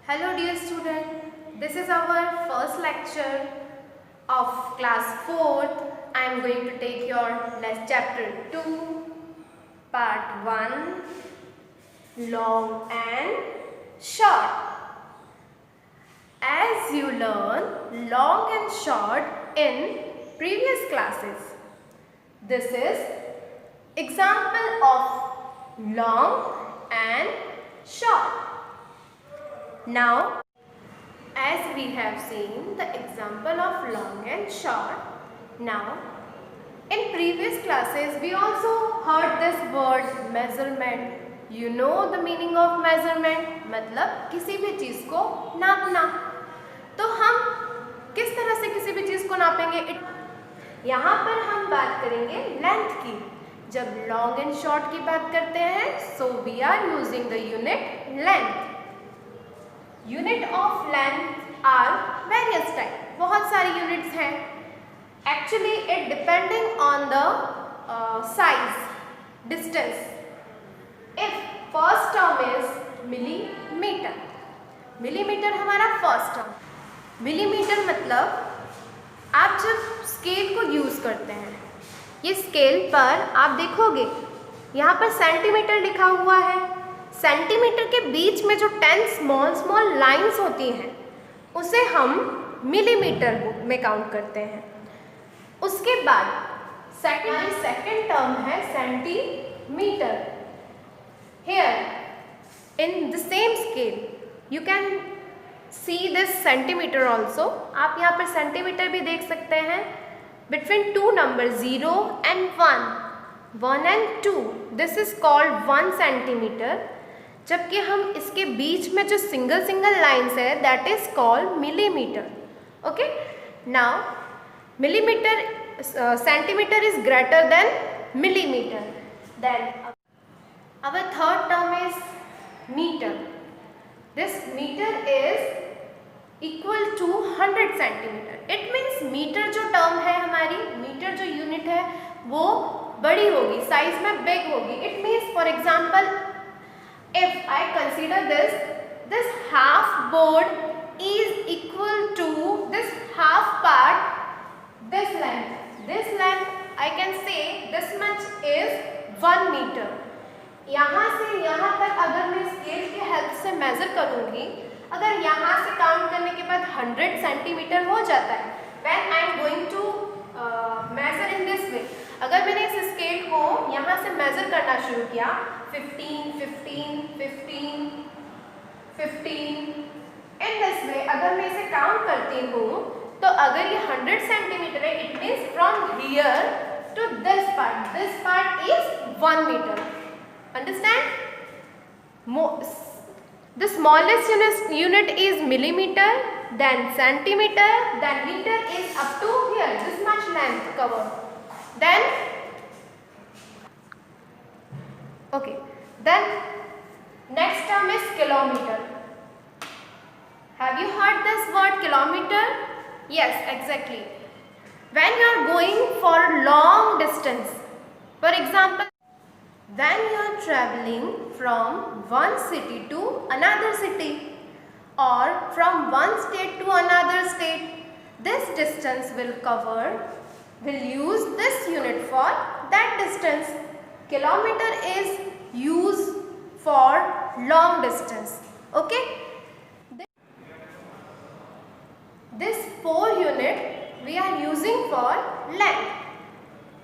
Hello dear student, this is our first lecture of class 4th. I am going to take your chapter 2, part 1, long and short. As you learn long and short in previous classes, this is example of long and short. Now, as we have seen the example of long and short, now in previous classes we also heard this word measurement. You know the meaning of measurement, मतलब किसी भी चीज़ को नापना. तो हम किस तरह से किसी भी चीज़ को नापेंगे? यहाँ पर हम बात करेंगे लेंथ की. जब लॉन्ग एंड शॉर्ट की बात करते हैं, so we are using the unit length. Unit of length are various type. बहुत सारी यूनिट्स हैं. Actually it depending on the size, distance. If first term is millimetre. Millimetre हमारा फर्स्ट टर्म. मिलीमीटर मतलब आप जब स्केल को use करते हैं, ये स्केल पर आप देखोगे यहाँ पर सेंटीमीटर लिखा हुआ है. सेंटीमीटर के बीच में जो 10 स्मॉल लाइंस होती हैं उसे हम मिलीमीटर में काउंट करते हैं. उसके बाद सेकंड टर्म है centimetre. Here in the same scale you can see this centimetre also. आप यहाँ पर सेंटीमीटर भी देख सकते हैं. Between two number 0 and 1 and 2, this is called 1 centimetre. जबकि हम इसके बीच में जो सिंगल लाइंस है that is called millimetre. Okay, now millimetre, centimetre is greater than millimetre. Then our third term is meter. This meter is equal to 100 centimeter. It means meter जो term है हमारी, meter जो unit है वो बड़ी होगी, size में big होगी. It means for example, if I consider this half board is equal to this half part, this length. This length I can say this much is 1 meter. यहाँ से यहाँ तक अगर मैं स्केल के हेल्प से मेज़र करूँगी, अगर यहाँ से काउंट करने के बाद 100 सेंटीमीटर हो जाता है. When I am going to measure in this way, अगर मैंने इस स्केल को यहाँ से मेज़र करना शुरू किया 15, 15, 15, 15 इन दिस वे, अगर मैं इसे काउंट करती हूँ तो अगर ये 100 सेंटीमीटर है, it means from here to this part is 1 metre. Understand? The smallest unit is millimeter, then centimeter, then meter is up to here, this much length covered. Then, okay, then next term is kilometer. Have you heard this word kilometer? Yes, exactly. When you are going for long distance, for example, when you are traveling from one city to another city or from one state to another state, this distance will use this unit for that distance. Kilometer is used for long distance. Okay, this 4 unit we are using for length.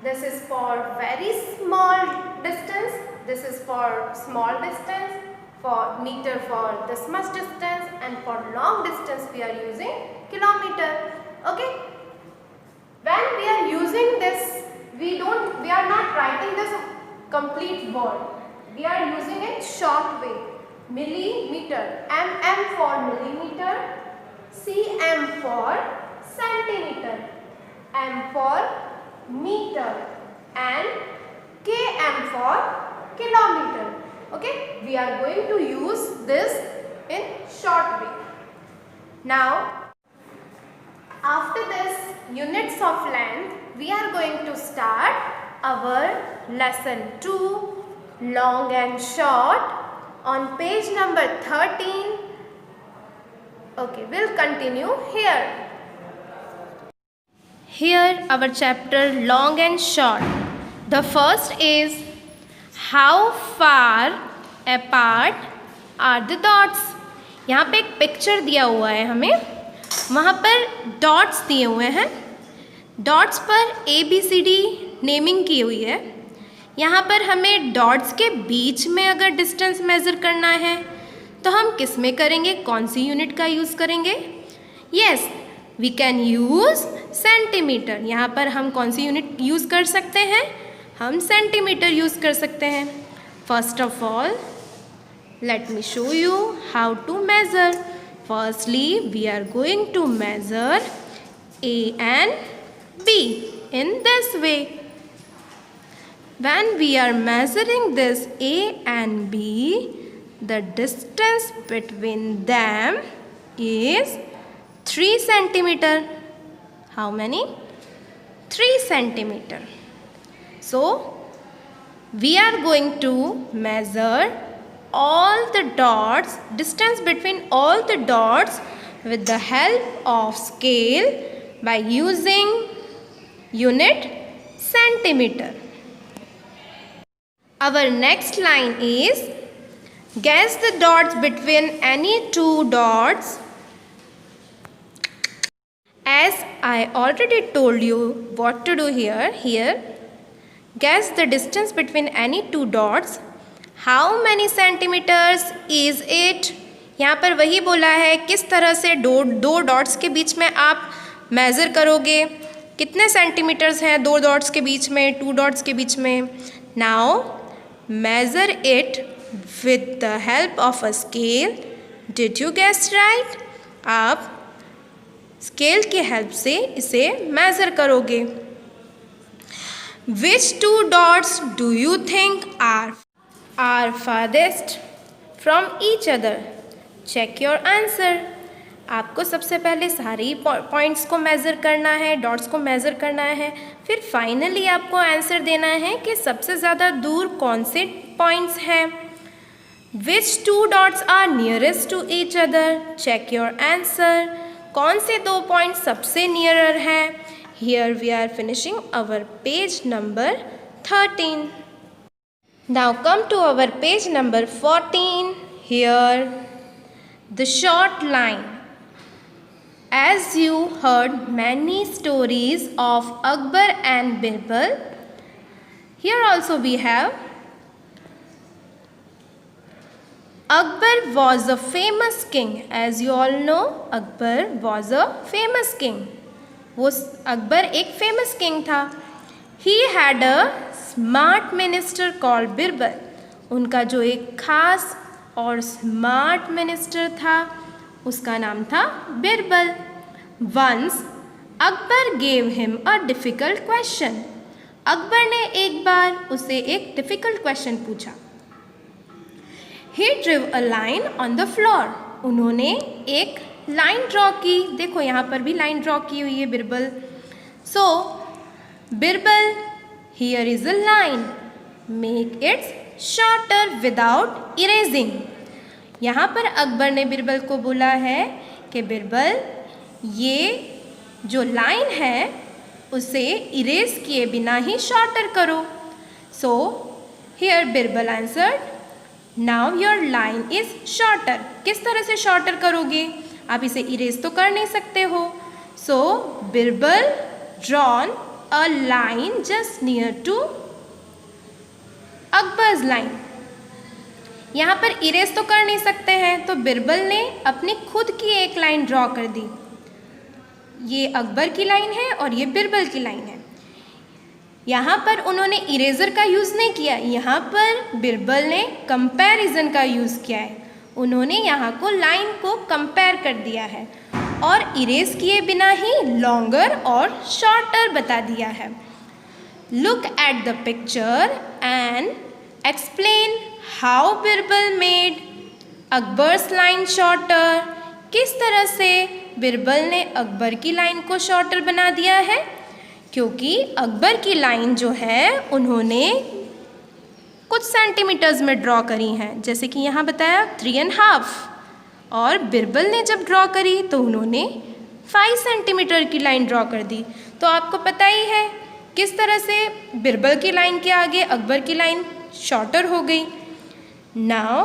This is for very small distance, this is for small distance, for meter for this much distance, and for long distance we are using kilometer. Okay, when we are using this, we are not writing this complete word, we are using it short way. Millimeter, mm for millimeter, cm for centimeter, m for meter, and km for kilometer. Okay, we are going to use this in short way. Now, after this units of length, we are going to start our lesson 2, long and short. On page number 13, Okay, we'll continue here. Here our chapter long and short. The first is how far apart are the dots. यहाँ पे एक picture दिया हुआ है हमें, वहाँ पर dots दिए हुए हैं, डॉट्स पर ABCD नेमिंग की हुई है। यहाँ पर हमें डॉट्स के बीच में अगर डिस्टेंस मेज़र करना है तो हम किस में करेंगे, कौन सी यूनिट का यूज़ करेंगे? Yes, we can use centimetre. यहाँ पर हम कौन सी यूनिट यूज़ कर सकते हैं? हम सेंटीमीटर यूज़ कर सकते हैं। First of all let me show you how to measure. Firstly, we are going to measure A and B in this way. When we are measuring this A and B, the distance between them is 3 centimeter. How many? 3 centimeter. So, we are going to measure all the dots, distance between all the dots with the help of scale by using unit centimeter. Our next line is guess the dots between any two dots. As I already told you what to do here guess the distance between any two dots. How many centimeters is it? यहाँ पर वही बोला है किस तरह से दो dots के बीच में आप मेज़र करोगे, कितने सेंटीमीटर्स हैं दो डॉट्स के बीच में, टू डॉट्स के बीच में। Now measure it with the help of a scale. Did you guess right? आप स्केल की हेल्प से इसे मेज़र करोगे। Which two dots do you think are farthest from each other? Check your answer. आपको सबसे पहले सारी पॉइंट्स को मेज़र करना है, डॉट्स को मेज़र करना है, फिर फाइनली आपको आंसर देना है कि सबसे ज़्यादा दूर कौन से पॉइंट्स हैं। Which two dots are nearest to each other? Check your answer. कौन से दो पॉइंट्स सबसे नियरर हैं? Here we are finishing our page number 13. Now come to our page number 14. Here the short line. As you heard many stories of Akbar and Birbal, here also we have Akbar was a famous king. As you all know, Akbar was a famous king. वो अकबर एक famous king था। He had a smart minister called Birbal. उनका जो एक खास और smart minister था उसका नाम था Birbal. Once Akbar gave him a difficult question. Akbar ने एक बार उसे एक डिफ़िकल्ट क्वेश्चन पूछा। He drew a line on the floor. उन्होंने एक लाइन ड्रॉ की। देखो यहाँ पर भी लाइन ड्रॉ की हुई है बिरबल। सो Birbal, here is a line. Make it shorter without erasing. यहाँ पर अकबर ने बिरबल को बोला है कि बिरबल, ये जो लाइन है उसे इरेज किए बिना ही शॉर्टर करो। सो here Birbal answered, now your line is shorter. किस तरह से शॉर्टर करोगे? आप इसे इरेज तो कर नहीं सकते हो। So Birbal drawn a line just near to Akbar's line. यहाँ पर इरेज तो कर नहीं सकते हैं, तो बिरबल ने अपनी खुद की एक लाइन ड्रॉ कर दी। ये अकबर की लाइन है और ये बिरबल की लाइन है। यहाँ पर उन्होंने इरेजर का यूज़ नहीं किया, यहाँ पर बिरबल ने कंपैरिजन का यूज़ किया है। उन्होंने यहाँ को लाइन को कंपेयर कर दिया है और इरेज किए बिना ही लॉन्गर और शॉर्टर बता दिया है। Look at the picture and explain how Birbal made Akbar's line shorter. किस तरह से बिरबल ने अकबर की लाइन को शॉर्टर बना दिया है? क्योंकि अकबर की लाइन जो है उन्होंने कुछ सेंटीमीटर्स में ड्रॉ करी हैं, जैसे कि यहाँ बताया 3.5। और बिरबल ने जब ड्रॉ करी तो उन्होंने 5 सेंटीमीटर की लाइन ड्रॉ कर दी। तो आपको पता ही है किस तरह से बिरबल की लाइन के आगे अकबर की लाइन शॉर्टर हो गई। Now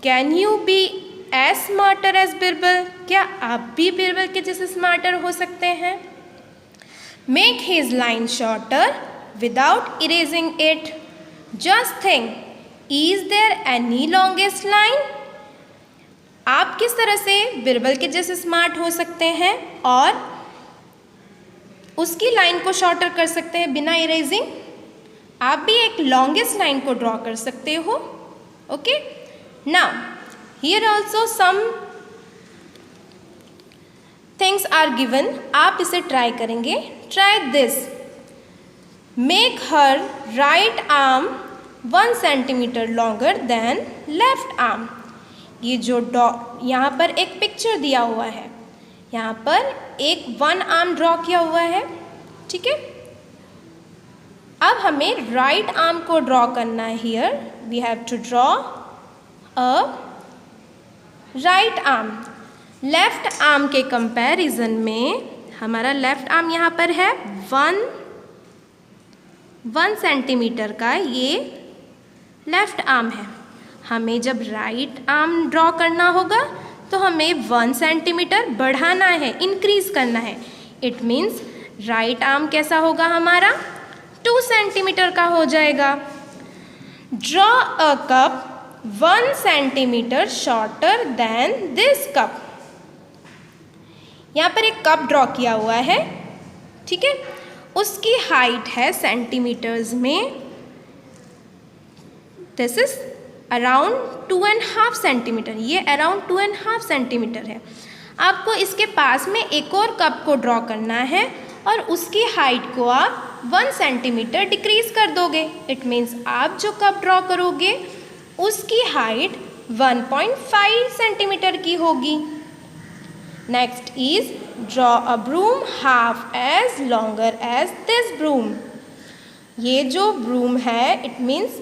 can you be as smarter as Birbal? क्या आप भी बिरबल के जैसे स्मार्टर हो सकते हैं? Make his line shorter without erasing it. Just think, is there any longest line? आप किस तरह से बिरबल के जैसे स्मार्ट हो सकते हैं और उसकी लाइन को शॉर्टर कर सकते हैं बिना इरेजिंग? आप भी एक लॉन्गेस्ट लाइन को ड्रॉ कर सकते हो। Okay, now here also some things are given. आप इसे ट्राई करेंगे। Try this. Make her right arm 1 centimetre longer than left arm. ये जो यहाँ पर एक पिक्चर दिया हुआ है, यहाँ पर एक 1 आर्म ड्रॉ किया हुआ है, ठीक है। अब हमें राइट आर्म को ड्रॉ करना है। Here we have to draw a right arm. Left arm के कंपैरिजन में हमारा लेफ्ट आर्म यहाँ पर है 1 सेंटीमीटर का, ये लेफ्ट आर्म है। हमें जब राइट आर्म ड्रॉ करना होगा तो हमें 1 सेंटीमीटर बढ़ाना है, इंक्रीज करना है। इट मीन्स राइट आर्म कैसा होगा हमारा? 2 सेंटीमीटर का हो जाएगा। Draw a cup 1 centimetre shorter than this cup. यहाँ पर एक कप ड्रॉ किया हुआ है, ठीक है। उसकी हाइट है सेंटीमीटर्स में, दिस इज अराउंड 2.5 सेंटीमीटर। ये अराउंड 2.5 सेंटीमीटर है। आपको इसके पास में एक और कप को ड्रॉ करना है और उसकी हाइट को आप 1 सेंटीमीटर डिक्रीज कर दोगे। इट मीन्स आप जो कप ड्रॉ करोगे उसकी हाइट 1.5 सेंटीमीटर की होगी। Next is draw a broom half as longer as this broom. ये जो ब्रूम है, इट मीन्स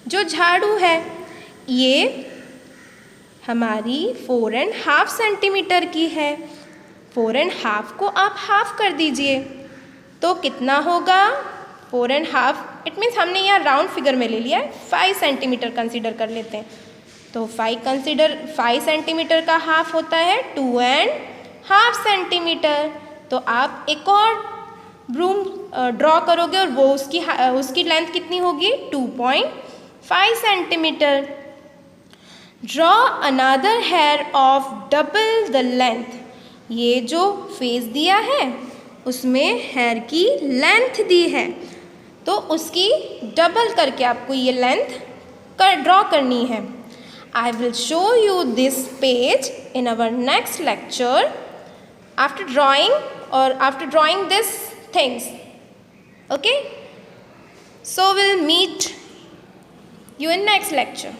जो झाड़ू है, ये हमारी 4.5 सेंटीमीटर की है। 4.5 को आप हाफ कर दीजिए तो कितना होगा? 4.5, इट मीन्स हमने यहाँ राउंड फिगर में ले लिया है, 5 सेंटीमीटर कंसीडर कर लेते हैं। तो 5 सेंटीमीटर का हाफ होता है 2.5 सेंटीमीटर। तो आप एक और ब्रूम ड्रॉ करोगे और वो उसकी लेंथ कितनी होगी? 2.5 centimetre. Draw another hair of double the length. ये जो फेस दिया है उसमें हेयर की लेंथ दी है, तो उसकी डबल करके आपको ये लेंथ ड्रॉ करनी है। I will show you this page in our next lecture after drawing these things. Okay? So we'll meet you in next lecture.